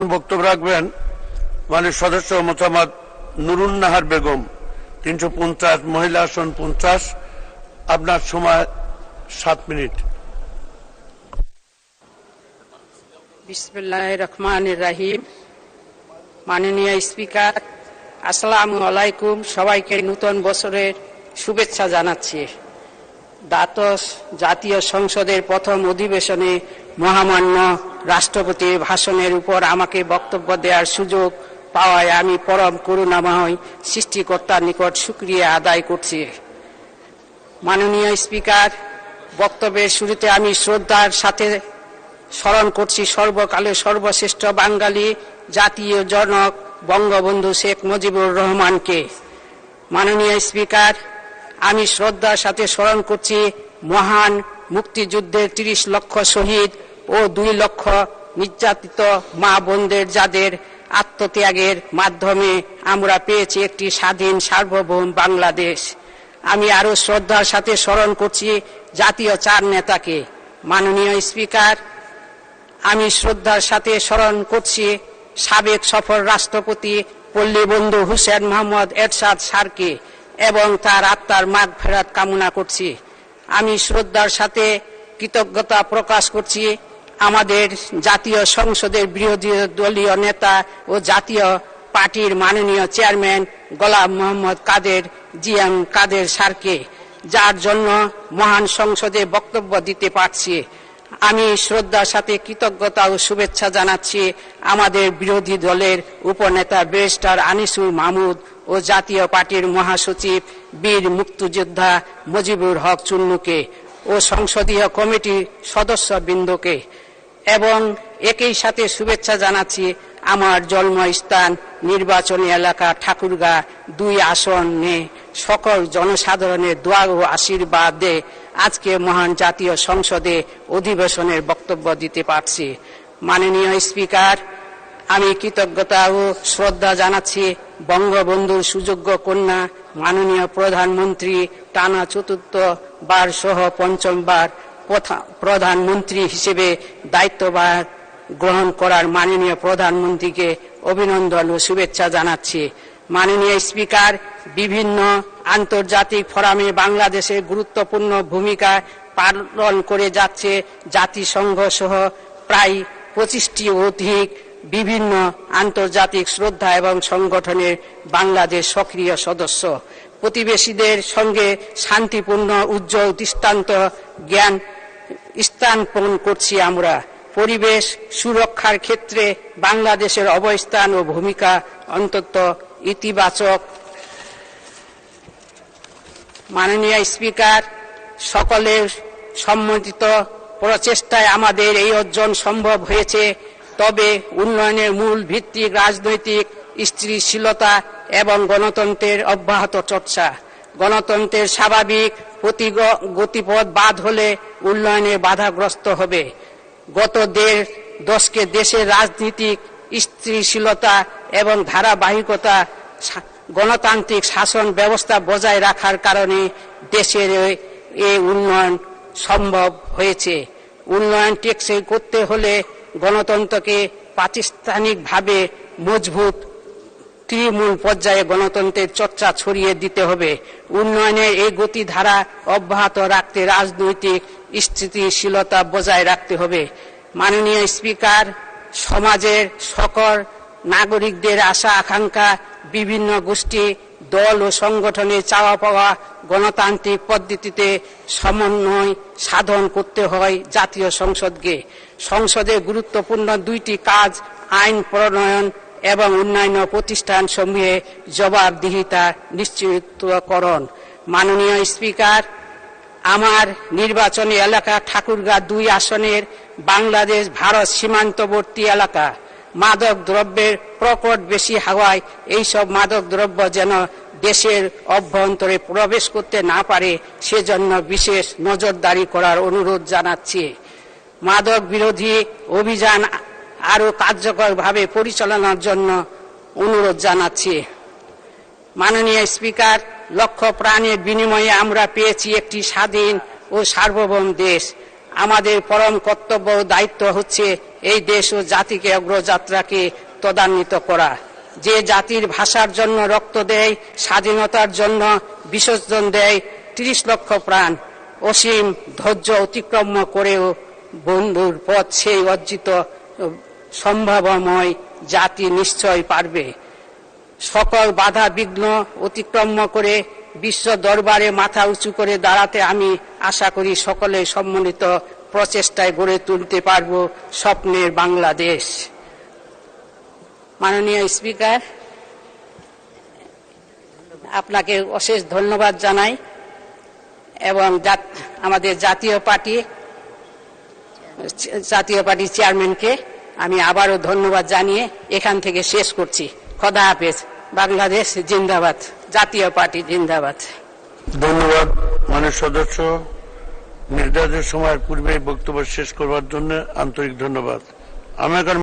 বক্তব্য রাখবেন মাননীয় সদস্য মোহাম্মদ নুরুন্নাহার বেগম 350 মহিলা আসন 50। আপনার সময় 7 মিনিট। বিসমিল্লাহির রহমানির রহিম। মাননীয় স্পিকার, আসসালামু আলাইকুম। সবাইকে নতুন বছরের শুভেচ্ছা জানাচ্ছি। দ্বাদশ জাতীয় সংসদের প্রথম অধিবেশনে মহামান্য রাষ্ট্রপতির ভাষণের উপর আমাকে বক্তব্য দেওয়ার সুযোগ পাওয়ায় আমি পরম করুণাময় সৃষ্টিকর্তার নিকট শুকরিয়া আদায় করছি। মাননীয় স্পিকার, বক্তব্যের শুরুতে আমি শ্রদ্ধার সাথে স্মরণ করছি সর্বকালের সর্বশ্রেষ্ঠ বাঙালি জাতীয় জনক বঙ্গবন্ধু শেখ মুজিবুর রহমানকে। মাননীয় স্পিকার, আমি শ্রদ্ধার সাথে স্মরণ করছি মহান মুক্তিযুদ্ধের 30 লক্ষ শহীদ ও 2 লক্ষ নির্যাতিত মা বোনদের, যাদের আত্মত্যাগের মাধ্যমে আমরা পেয়েছি একটি স্বাধীন সার্বভৌম বাংলাদেশ। আমি আরো শ্রদ্ধার সাথে স্মরণ করছি জাতীয় 4 নেতাকে। মাননীয় স্পিকার, আমি শ্রদ্ধার সাথে স্মরণ করছি সাবেক সফল রাষ্ট্রপতি পল্লীবন্ধু হুসেন মোহাম্মদ এরশাদ স্যারকে এবং তার আত্মার মাগফিরাত কামনা করছি। আমি শ্রদ্ধার সাথে কৃতজ্ঞতা প্রকাশ করছি আমাদের জাতীয় সংসদের বিরোধী দলীয় নেতা ও জাতীয় পার্টির মাননীয় চেয়ারম্যান গোলাম মোহাম্মদ কাদের জিএম কাদের স্যারকে, যার জন্য মহান সংসদে বক্তব্য দিতে পারছি। আমি শ্রদ্ধার সাথে কৃতজ্ঞতা ও শুভেচ্ছা জানাচ্ছি আমাদের বিরোধী দলের উপনেতা ব্যারিস্টার আনিসুর মাহমুদ ও জাতীয় পার্টির মহাসচিব বীর মুক্তিযোদ্ধা মুজিবুর হক চুন্নুকে ও সংসদীয় কমিটির সদস্যবৃন্দকে, এবং একই সাথে শুভেচ্ছা জানাচ্ছি আমার জন্মস্থান নির্বাচনী এলাকা ঠাকুরগাঁ 2 আসনে সকল জনসাধারণের দোয়া ও আশীর্বাদে আজকে মহান জাতীয় সংসদে অধিবেশনের বক্তব্য দিতে পারছি। মাননীয় স্পিকার, আমি কৃতজ্ঞতা ও শ্রদ্ধা জানাচ্ছি বঙ্গবন্ধুর সুযোগ্য কন্যা মাননীয় প্রধানমন্ত্রী টানা 4বার সহ 5বার প্রধানমন্ত্রী হিসেবে দায়িত্বভার গ্রহণ করার মাননীয় প্রধানমন্ত্রীকে অভিনন্দন ও শুভেচ্ছা জানাচ্ছি। মাননীয় স্পিকার, বিভিন্ন আন্তর্জাতিক ফোরামে বাংলাদেশের গুরুত্বপূর্ণ ভূমিকা পালন করে যাচ্ছে জাতিসংঘ সহ প্রায় 25টি অধিক বিভিন্ন আন্তর্জাতিক শ্রদ্ধা এবং সংগঠনের বাংলাদেশ সক্রিয় সদস্য। প্রতিবেশীদের সঙ্গে শান্তিপূর্ণ উজ্জ্বল দৃষ্টান্ত জ্ঞান স্থাপন করছি আমরা। পরিবেশ সুরক্ষার ক্ষেত্রে বাংলাদেশের অবস্থান ও ভূমিকা অত্যন্ত ইতিবাচক। মাননীয় স্পিকার, সকলের সম্মিলিত প্রচেষ্টায় আমাদের এই অর্জন সম্ভব হয়েছে। তবে উন্নয়নের মূল ভিত্তি রাজনৈতিক স্থিতিশীলতা এবং গণতন্ত্রের অব্যাহত চর্চা। গণতন্ত্রের স্বাভাবিক গতিপথ বাদ হলে উন্নয়নে বাধাগ্রস্ত হবে। গত 1.5 দশকে দেশের রাজনীতিক স্থিতিশীলতা এবং ধারাবাহিকতা গণতান্ত্রিক শাসন ব্যবস্থা বজায় রাখার কারণে দেশের এই উন্নয়ন সম্ভব হয়েছে। উন্নয়ন টেকসই করতে হলে গণতন্ত্রকে প্রাতিষ্ঠানিকভাবে মজবুত তৃণমূল পর্যায়ে গণতন্ত্রের চর্চা ছড়িয়ে দিতে হবে। উন্নয়নের এই গতিধারা অব্যাহত রাখতে রাজনৈতিক স্থিতিশীলতা বজায় রাখতে হবে। মাননীয় স্পিকার, সমাজের সকল নাগরিকদের আশা আকাঙ্ক্ষা, বিভিন্ন গোষ্ঠী দল ও সংগঠনের চাওয়া পাওয়া গণতান্ত্রিক পদ্ধতিতে সমন্বয় সাধন করতে হয় জাতীয় সংসদকে। সংসদের গুরুত্বপূর্ণ 2টি কাজ আইন প্রণয়ন এবং অন্যান্য প্রতিষ্ঠান সমূহে জবাবদিহিতা নিশ্চিতকরণ। মাননীয় স্পিকার, আমার নির্বাচনী এলাকা ঠাকুরগাঁ 2 আসনের বাংলাদেশ ভারত সীমান্তবর্তী এলাকা। মাদক দ্রব্যের প্রকট বেশি হওয়ায় এইসব মাদক দ্রব্য যেন দেশের অভ্যন্তরে প্রবেশ করতে না পারে সেজন্য বিশেষ নজরদারি করার অনুরোধ জানাচ্ছি। মাদক বিরোধী অভিযান আরো কার্যকরভাবে পরিচালনার জন্য অনুরোধ জানাচ্ছি। মাননীয় স্পিকার, লক্ষ প্রাণের বিনিময়ে আমরা পেয়েছি একটি স্বাধীন ও সার্বভৌম দেশ। আমাদের পরম কর্তব্য ও দায়িত্ব হচ্ছে এই দেশ ও জাতিকে অগ্রযাত্রাকে ত্বরান্বিত করা। যে জাতির ভাষার জন্য রক্ত দেয়, স্বাধীনতার জন্য বিসর্জন দেয় ৩০ লক্ষ প্রাণ, অসীম ধৈর্য অতিক্রম করেও বন্ধুর পথ সেই অর্জিত সম্ভাবময় জাতি নিশ্চয় পারবে। সকল বাধা বিঘ্ন অতিক্রম করে বিশ্ব দরবারে মাথা উঁচু করে দাঁড়াতে আমি আশা করি সকলে সম্মিলিত প্রচেষ্টায় গড়ে তুলতে পারব স্বপ্নের বাংলাদেশ। মাননীয় স্পিকার, আপনাকে অশেষ ধন্যবাদ জানাই এবং আমাদের জাতীয় পার্টি চেয়ারম্যানকে আমি আবারও ধন্যবাদ জানিয়ে এখান থেকে শেষ করছি। খোদা হাফেজ। বাংলাদেশ জিন্দাবাদ, জাতীয় পার্টি জিন্দাবাদ। ধন্যবাদ। মাননীয় সদস্য, নির্ধারিত সময়ের পূর্বে বক্তব্য শেষ করবার জন্য আন্তরিক ধন্যবাদ। আমি এখন